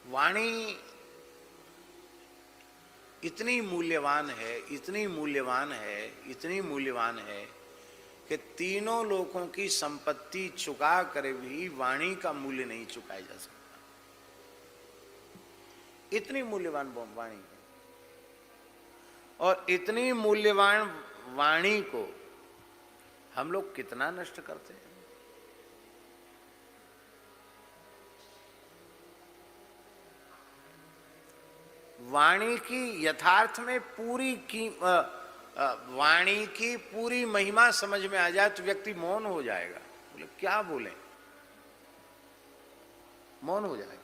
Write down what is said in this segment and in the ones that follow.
वाणी इतनी मूल्यवान है, इतनी मूल्यवान है, इतनी मूल्यवान है कि तीनों लोगों की संपत्ति चुका कर भी वाणी का मूल्य नहीं चुकाया जा सकता। इतनी मूल्यवान वाणी है, और इतनी मूल्यवान वाणी को हम लोग कितना नष्ट करते हैं। वाणी की यथार्थ में वाणी की पूरी महिमा समझ में आ जाए तो व्यक्ति मौन हो जाएगा। बोले क्या बोले, मौन हो जाएगा।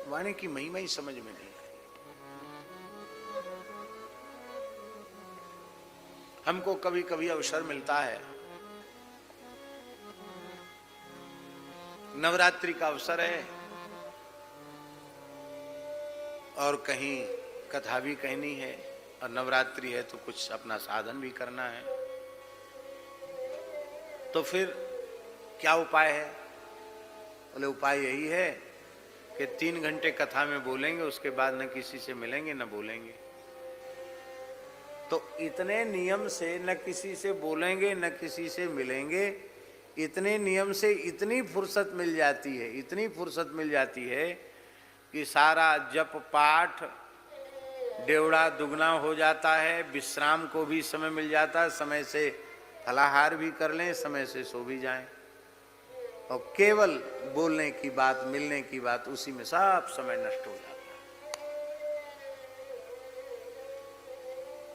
वाणी की महिमा ही समझ में नहीं आई। हमको कभी कभी अवसर मिलता है, नवरात्रि का अवसर है और कहीं कथा भी कहनी है, और नवरात्रि है तो कुछ अपना साधन भी करना है, तो फिर क्या उपाय है? बोले उपाय यही है कि 3 घंटे कथा में बोलेंगे, उसके बाद न किसी से मिलेंगे न बोलेंगे। तो इतने नियम से न किसी से बोलेंगे न किसी से मिलेंगे, इतने नियम से इतनी फुर्सत मिल जाती है, इतनी फुर्सत मिल जाती है कि सारा जप पाठ डेवड़ा दुगना हो जाता है, विश्राम को भी समय मिल जाता है, समय से फलाहार भी कर लें, समय से सो भी जाएं, और केवल बोलने की बात, मिलने की बात, उसी में सब समय नष्ट हो जाता है।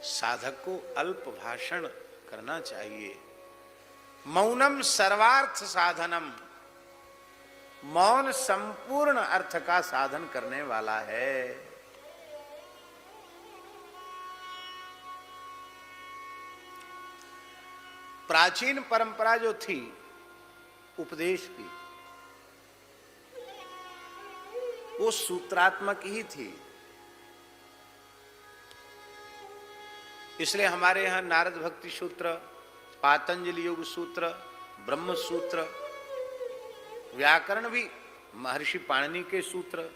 साधक को अल्प भाषण करना चाहिए। मौनम सर्वार्थ साधनम, मौन संपूर्ण अर्थ का साधन करने वाला है। प्राचीन परंपरा जो थी उपदेश की, वो सूत्रात्मक ही थी। इसलिए हमारे यहां नारद भक्ति सूत्र, पातंजलि योग सूत्र, ब्रह्म सूत्र, व्याकरण भी महर्षि पाणिनि के सूत्र,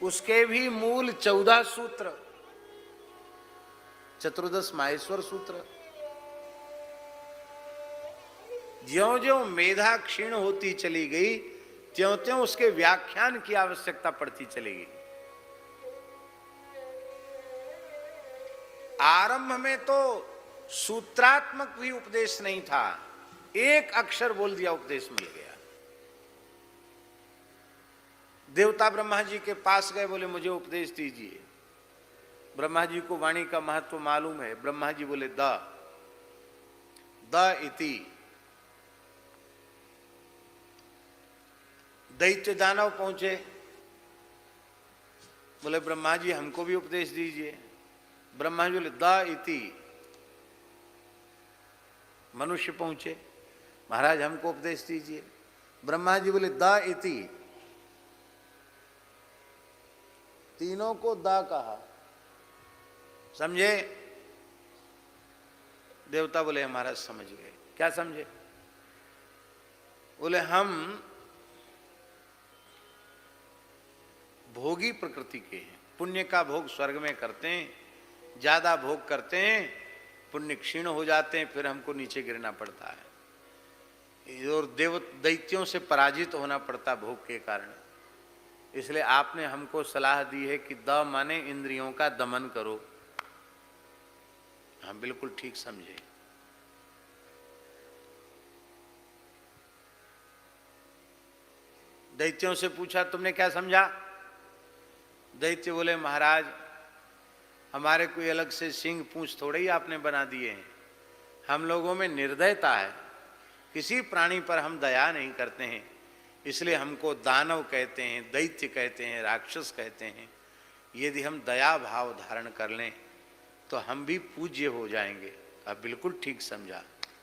उसके भी मूल 14 सूत्र, चतुर्दश माहेश्वर सूत्र। ज्यों ज्यों मेधा क्षीण होती चली गई, त्यों त्यों उसके व्याख्यान की आवश्यकता पड़ती चली गई। आरंभ में तो सूत्रात्मक भी उपदेश नहीं था, एक अक्षर बोल दिया उपदेश मिल गया। देवता ब्रह्मा जी के पास गए, बोले मुझे उपदेश दीजिए। ब्रह्मा जी को वाणी का महत्व मालूम है। ब्रह्मा जी बोले द इति। दैत्य दानव पहुंचे, बोले ब्रह्मा जी हमको भी उपदेश दीजिए। ब्रह्मा जी बोले द इति। मनुष्य पहुंचे, महाराज हमको उपदेश दीजिए। ब्रह्मा जी बोले द इति। तीनों को द कहा, समझे? देवता बोले महाराज समझ गए। क्या समझे? बोले हम भोगी प्रकृति के हैं, पुण्य का भोग स्वर्ग में करते हैं, ज्यादा भोग करते हैं, पुण्य क्षीण हो जाते हैं, फिर हमको नीचे गिरना पड़ता है और दैत्यों से पराजित होना पड़ता भोग के कारण। इसलिए आपने हमको सलाह दी है कि द माने इंद्रियों का दमन करो। हम बिल्कुल ठीक समझे। दैत्यों से पूछा तुमने क्या समझा? दैत्य बोले महाराज हमारे कोई अलग से सिंह पूंछ थोड़े ही आपने बना दिए हैं, हम लोगों में निर्दयता है, किसी प्राणी पर हम दया नहीं करते हैं, इसलिए हमको दानव कहते हैं, दैत्य कहते हैं, राक्षस कहते हैं। यदि हम दया भाव धारण कर लें तो हम भी पूज्य हो जाएंगे। अब बिल्कुल ठीक समझा,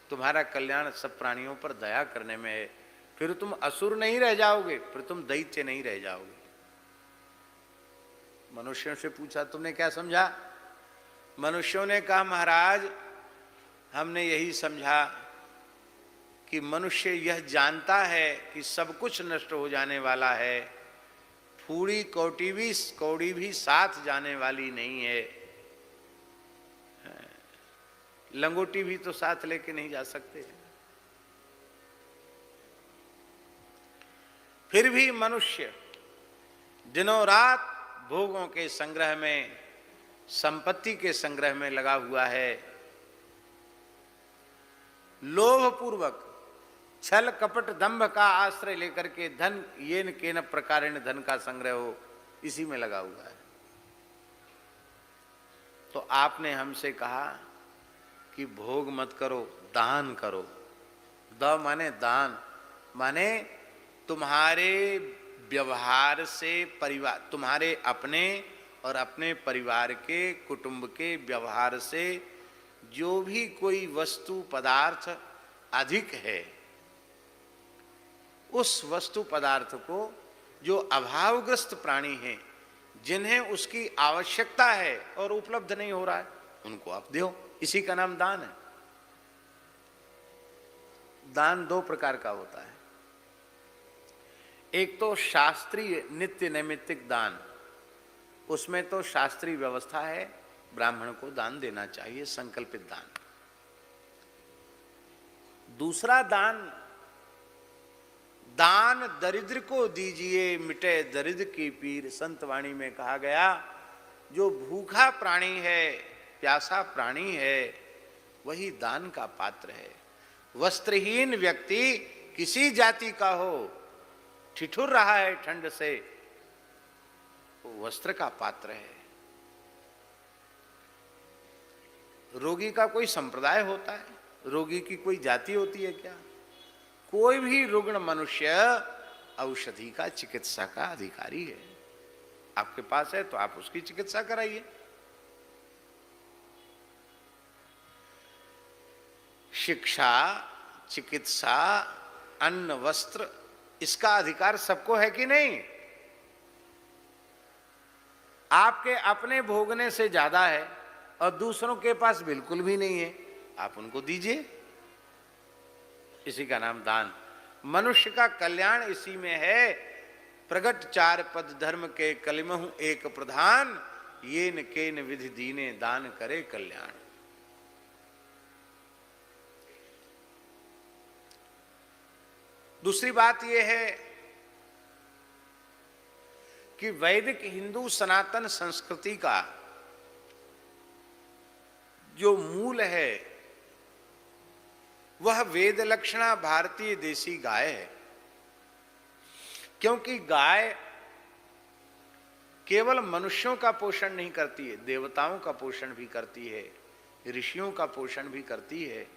तुम्हारा कल्याण सब प्राणियों पर दया करने में है, फिर तुम असुर नहीं रह जाओगे, फिर तुम दैत्य नहीं रह जाओगे। मनुष्यों से पूछा तुमने क्या समझा? मनुष्यों ने कहा महाराज हमने यही समझा कि मनुष्य यह जानता है कि सब कुछ नष्ट हो जाने वाला है, फूड़ी कौड़ी भी साथ जाने वाली नहीं है, लंगोटी भी तो साथ लेके नहीं जा सकते। फिर भी मनुष्य दिनों रात भोगों के संग्रह में, संपत्ति के संग्रह में लगा हुआ है। लोभ पूर्वक छल कपट दंभ का आश्रय लेकर के धन येन केन प्रकारेण धन का संग्रह हो, इसी में लगा हुआ है। तो आपने हमसे कहा कि भोग मत करो, दान करो। द माने दान, माने तुम्हारे व्यवहार से परिवार, तुम्हारे अपने और अपने परिवार के, कुटुंब के व्यवहार से जो भी कोई वस्तु पदार्थ अधिक है, उस वस्तु पदार्थ को जो अभावग्रस्त प्राणी हैं, जिन्हें उसकी आवश्यकता है और उपलब्ध नहीं हो रहा है, उनको आप दो। इसी का नाम दान है। दान दो प्रकार का होता है। एक तो शास्त्रीय नित्य नैमित्तिक दान, उसमें तो शास्त्रीय व्यवस्था है, ब्राह्मण को दान देना चाहिए, संकल्पित दान। दूसरा दान, दान दरिद्र को दीजिए मिटे दरिद्र की पीर। संत वाणी में कहा गया, जो भूखा प्राणी है, प्यासा प्राणी है, वही दान का पात्र है। वस्त्रहीन व्यक्ति किसी जाति का हो, ठिठुर रहा है ठंड से, वो वस्त्र का पात्र है। रोगी का कोई संप्रदाय होता है? रोगी की कोई जाति होती है क्या? कोई भी रुग्ण मनुष्य औषधि का, चिकित्सा का अधिकारी है। आपके पास है तो आप उसकी चिकित्सा कराइए। शिक्षा, चिकित्सा, अन्न, वस्त्र, इसका अधिकार सबको है कि नहीं? आपके अपने भोगने से ज्यादा है और दूसरों के पास बिल्कुल भी नहीं है, आप उनको दीजिए। इसी का नाम दान। मनुष्य का कल्याण इसी में है। प्रगट चार पद धर्म के कलिमहु एक प्रधान, ये न केन विधि दीने दान करे कल्याण। दूसरी बात यह है कि वैदिक हिंदू सनातन संस्कृति का जो मूल है वह वेद लक्षणा भारतीय देसी गाय है। क्योंकि गाय केवल मनुष्यों का पोषण नहीं करती है, देवताओं का पोषण भी करती है, ऋषियों का पोषण भी करती है।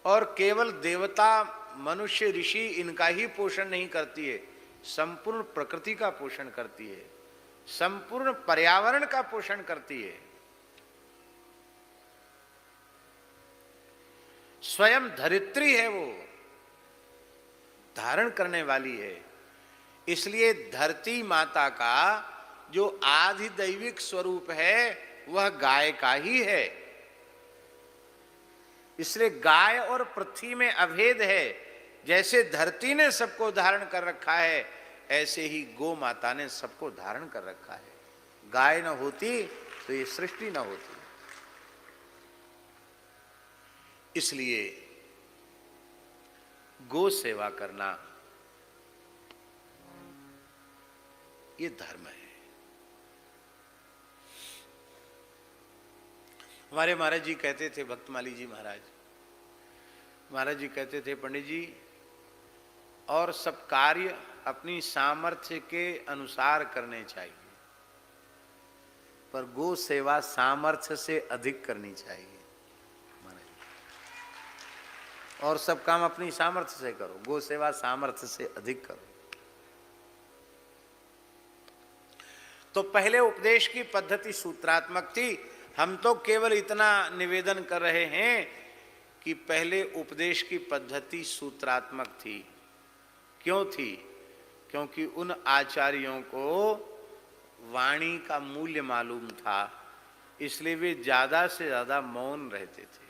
और केवल देवता, मनुष्य, ऋषि इनका ही पोषण नहीं करती है, संपूर्ण प्रकृति का पोषण करती है, संपूर्ण पर्यावरण का पोषण करती है। स्वयं धरित्री है, वो धारण करने वाली है। इसलिए धरती माता का जो आधिदैविक स्वरूप है वह गाय का ही है। इसलिए गाय और पृथ्वी में अभेद है। जैसे धरती ने सबको धारण कर रखा है, ऐसे ही गो माता ने सबको धारण कर रखा है। गाय न होती तो ये सृष्टि न होती। इसलिए गो सेवा करना ये धर्म है। हमारे महाराज जी कहते थे, भक्तमाली जी महाराज जी कहते थे, पंडित जी, और सब कार्य अपनी सामर्थ्य के अनुसार करने चाहिए, पर गो सेवा सामर्थ्य से अधिक करनी चाहिए। और सब काम अपनी सामर्थ्य से करो, गो सेवा सामर्थ्य से अधिक करो। तो पहले उपदेश की पद्धति सूत्रात्मक थी। हम तो केवल इतना निवेदन कर रहे हैं कि पहले उपदेश की पद्धति सूत्रात्मक थी। क्यों थी? क्योंकि उन आचार्यों को वाणी का मूल्य मालूम था, इसलिए वे ज्यादा से ज्यादा मौन रहते थे।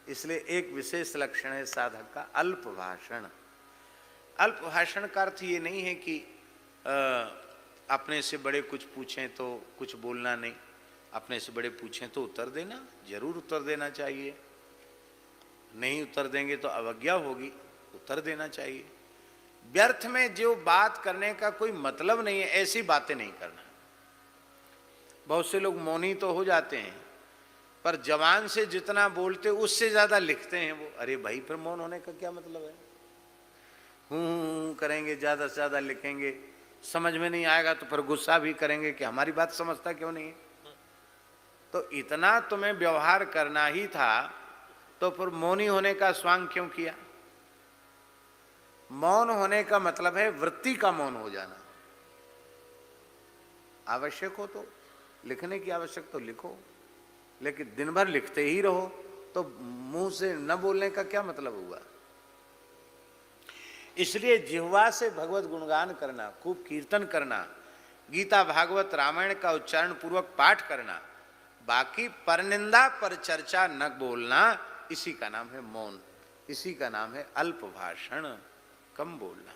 इसलिए एक विशेष लक्षण है साधक का अल्प भाषण। अल्प भाषण का अर्थ ये नहीं है कि अपने से बड़े कुछ पूछें तो कुछ बोलना नहीं, अपने से बड़े पूछें तो उत्तर देना, जरूर उत्तर देना चाहिए। नहीं उत्तर देंगे तो अवज्ञा होगी, उत्तर देना चाहिए। व्यर्थ में जो बात करने का कोई मतलब नहीं है, ऐसी बातें नहीं करना। बहुत से लोग मौनी तो हो जाते हैं, पर जवान से जितना बोलते उससे ज्यादा लिखते हैं वो। अरे भाई, फिर मौन होने का क्या मतलब है? हूं करेंगे, ज्यादा से ज्यादा लिखेंगे, समझ में नहीं आएगा तो फिर गुस्सा भी करेंगे कि हमारी बात समझता क्यों नहीं है। तो इतना तुम्हें व्यवहार करना ही था तो फिर मौनी होने का स्वांग क्यों किया? मौन होने का मतलब है वृत्ति का मौन हो जाना। आवश्यक हो तो लिखने की आवश्यक तो लिखो, लेकिन दिन भर लिखते ही रहो तो मुंह से न बोलने का क्या मतलब हुआ? इसलिए जिह्वा से भगवत गुणगान करना, खूब कीर्तन करना, गीता भागवत रामायण का उच्चारण पूर्वक पाठ करना, बाकी परनिंदा पर चर्चा न बोलना, इसी का नाम है मौन, इसी का नाम है अल्प भाषण, कम बोलना।